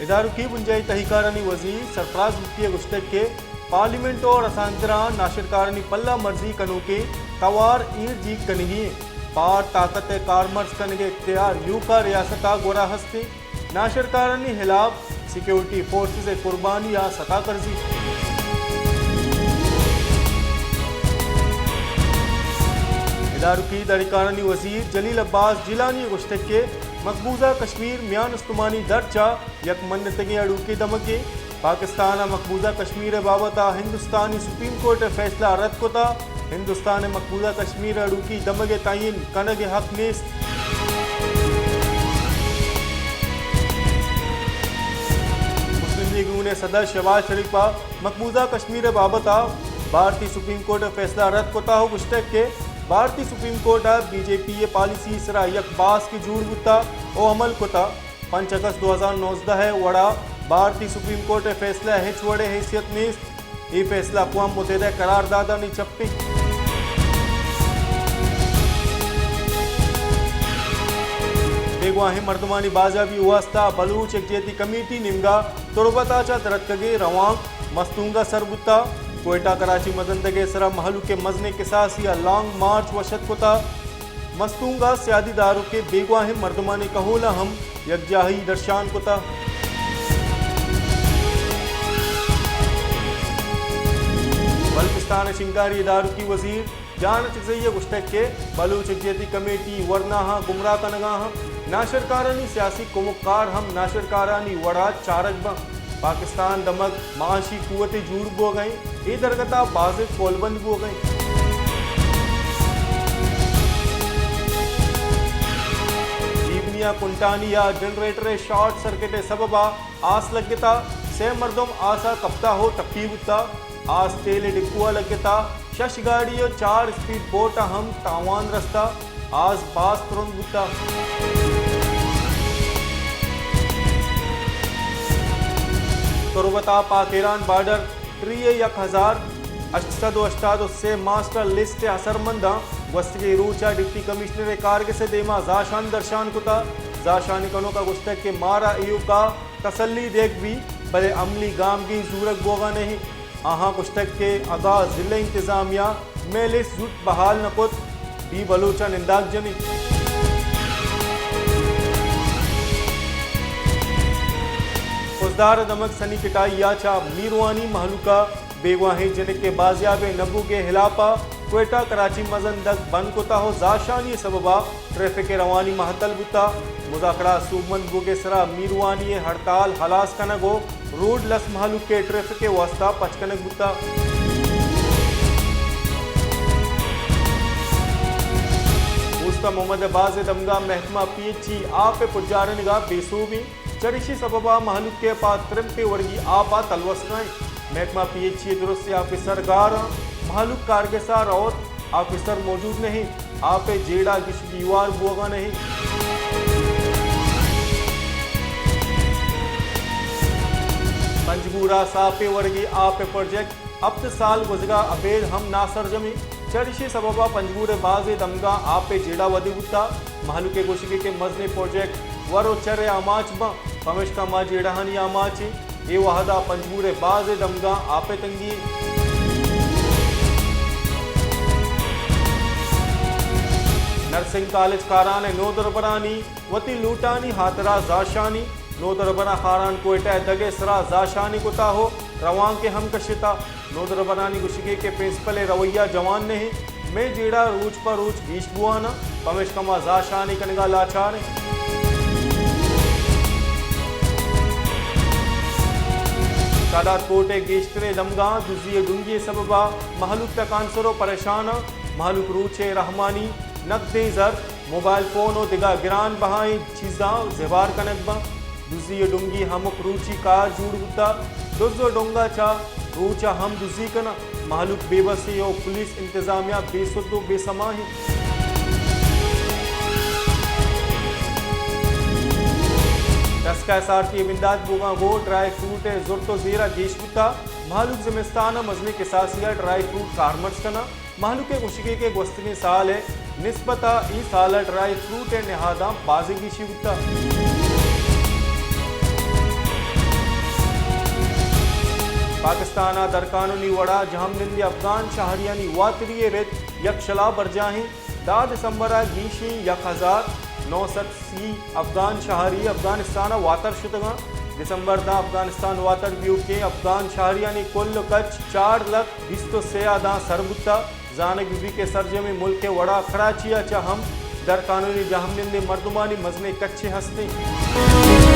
इदारों की बुंजाई तहीकारनी वजीर सरफराज मुफ्ती गुश्तक के पार्लियामेंट और असांतरा नाशिरकारनी पल्ला मर्जी कनू के तवार ईर जीत कनगी पार ताकत कारमर्ज कनगे इख्तियार यू का रियासता गोरा हस्ते नाशिरकारनी हिलाफ सिक्योरिटी फोर्सेस कुर्बानी या सता कर्जी। इदारों की दरिकारनी वजीर जलील अब्बास जिलानी गुश्तक के मकबूजा कश्मीर म्यान उस्तमानी दर्जा यक मन्नतगे अड़ू के दमके पाकिस्तान मकबूजा कश्मीर बाबता हिंदुस्तानी सुप्रीम कोर्ट फैसला रद्द कोता हिंदुस्तान मकबूजा कश्मीर अड़ू की दमगे तयन कनगे हक नेस्त। मुस्लिम लीग ने सदर शहबाज शरीफा मकबूजा कश्मीर बाबता भारतीय सुप्रीम कोर्ट फैसला रद्द कोता हो गुश्तक के भारतीय सुप्रीम कोर्ट बीजेपी ये पॉलिसी सरा यकबास की जूड़ गुत्ता ओ अमल कोता 5 अगस्त 2019 है वड़ा भारतीय सुप्रीम कोर्ट फैसला हिच वड़े हैसियत नीस्त ये फैसला अक़वाम मुत्तहिदा करारदादा ने छप्पी। बेगवाही मर्दमानी बाजाबी वास्ता बलूच एकजेती कमेटी निमगा तुरबताचा तरक्कगे रवांग मस्तूंगा सरबुत्ता कोयटा कराची मजंदगे सरा महलू के मजने के साथ या लॉन्ग मार्च वशत कोता मस्तूंगा सियादीदारों के बेगवाही मर्दमानी कहोला हम यकजाही दर्शान कोता। बल्किस्तान शिंगारी इदारों की वजीर जान चिज़ैया गुश्तक के बलूच एकजेती कमेटी वरना गुमराह कनगा नाशरकारानी सियासी कुमुक्कार हम नाशरकारानी वड़ा चारक पाकिस्तान दमक माशी कुवत जूड़ बो गई ये दरगता बाज कोलबंद बो गई। जीवनिया कुंटानी या जनरेटर शॉर्ट सर्किट सबबा आस लगता से मर्दम आसा कप्ता हो टप्पी बुता आज तेल डिकुआ लगता शश गाड़ी 4 स्पीड बोट हम तावान रस्ता आज बास तुरंत बुता। तुरबता पाक ईरान बॉर्डर 3,888 से मास्टर लिस्ट असरमंदा वस्ती रूचा डिप्टी कमिश्नर कारगे से देमा जाशान दर्शान कुता जाशानी कनो का गुस्तक के मारा इयू का तसल्ली देख भी बड़े अमली गाम की जूरक बोगा नहीं आहा गुस्तक के अगा जिले इंतजामिया मेलिस जुट बहाल नकुत दी बलूचा निंदाक जनी। फौजदार दमक सनी पिटाई याचा मीरवानी महलूका बेगवाही जनिक के बाजियाबे नबू के हिलापा कोयटा कराची मजंदक बंद कोता हो जाशानी सबबा ट्रैफिक रवानी महतल बुता मुजाकरा सूबमंद बुगे सरा मीरवानी हड़ताल हलास कनगो रोड लस महलू के ट्रैफिक के वास्ता पचकनक बुता। उस्ता मोहम्मद बाज दमगा महकमा पीएचई आप पुजारनगा बेसूबी चरिशी सबबा महलूक के पात्रम पे वर्गी आपा तलवसनाई महकमा पीएचई दुरुस्त ऑफिसर गार महलूक कारगेसार और ऑफिसर मौजूद नहीं आप जेड़ा गिशगीवार बोगा नहीं। पंजगूरा सापे वर्गी आप प्रोजेक्ट अब साल गुजगा अबेद हम नासर जमी चरिशी सबबा पंजगूर बाज दमगा आप जेड़ा वदी बुता महलूक के गुशगी के मजने प्रोजेक्ट वरो चरे आमाच बा पमेश का माँ जेड़ाहानी आमाची ये वहदा पंजगूरे बाज दमगा आपे तंगी। नर्सिंग कॉलेज कारान नोदरबरानी वती लूटानी हाथरा जाशानी नोदरबरा खारान कोयटा दगे सरा जाशानी कुता हो रवान के हम कशिता नोदरबरानी गुशिगे के प्रिंसिपल रवैया जवान नहीं मैं जेड़ा रूच पर रूच बीच बुआना पमेश कमा जाशानी कनगा लाचार। तादाद कोटे गेश्तरे दमगा दुजिए डुंगी सबबा महलूक तकानसरो परेशान महलूक रूचे रहमानी नकदे जर मोबाइल फोन और दिगा गिरान बहाई चीज़ा जेबार कनकबा दुजिए डुंगी हमक रूची कार जूड़ बुता दुजो डोंगा चा रूचा हम दुजी कना महलूक बेबसी और पुलिस इंतजामिया बेसुद्दो बेसमाही। दस्का एसआरटी इमदाद बुगा गो ड्राई फ्रूट जुर्तो जीरा गेशबुता महलूक जिमिस्तान मजने के सासिया ड्राई फ्रूट कारमर्स कना महलूक के उशिके के गोस्तनी साल है निस्बता ई साल ड्राई फ्रूट नहादा बाजिगी शिवता। पाकिस्ताना दर कानूनी वड़ा जहामनिंदी अफगान शहरियानी वातरी रेत यकशला बरजाही दा दिसंबर गीशी 1980 अफगान शहरी अफगानिस्तान वातर शुतगा दिसंबर दा अफगानिस्तान वातर व्यू के अफगान शहरियानी कुल कच 4 लाख 20 से आदा सरबुता जाने बीबी के सरजमी मुल्क के वड़ा कराची चाहम दर कानूनी जहामनिंदी मर्दुमानी मजने कच्चे हस्ते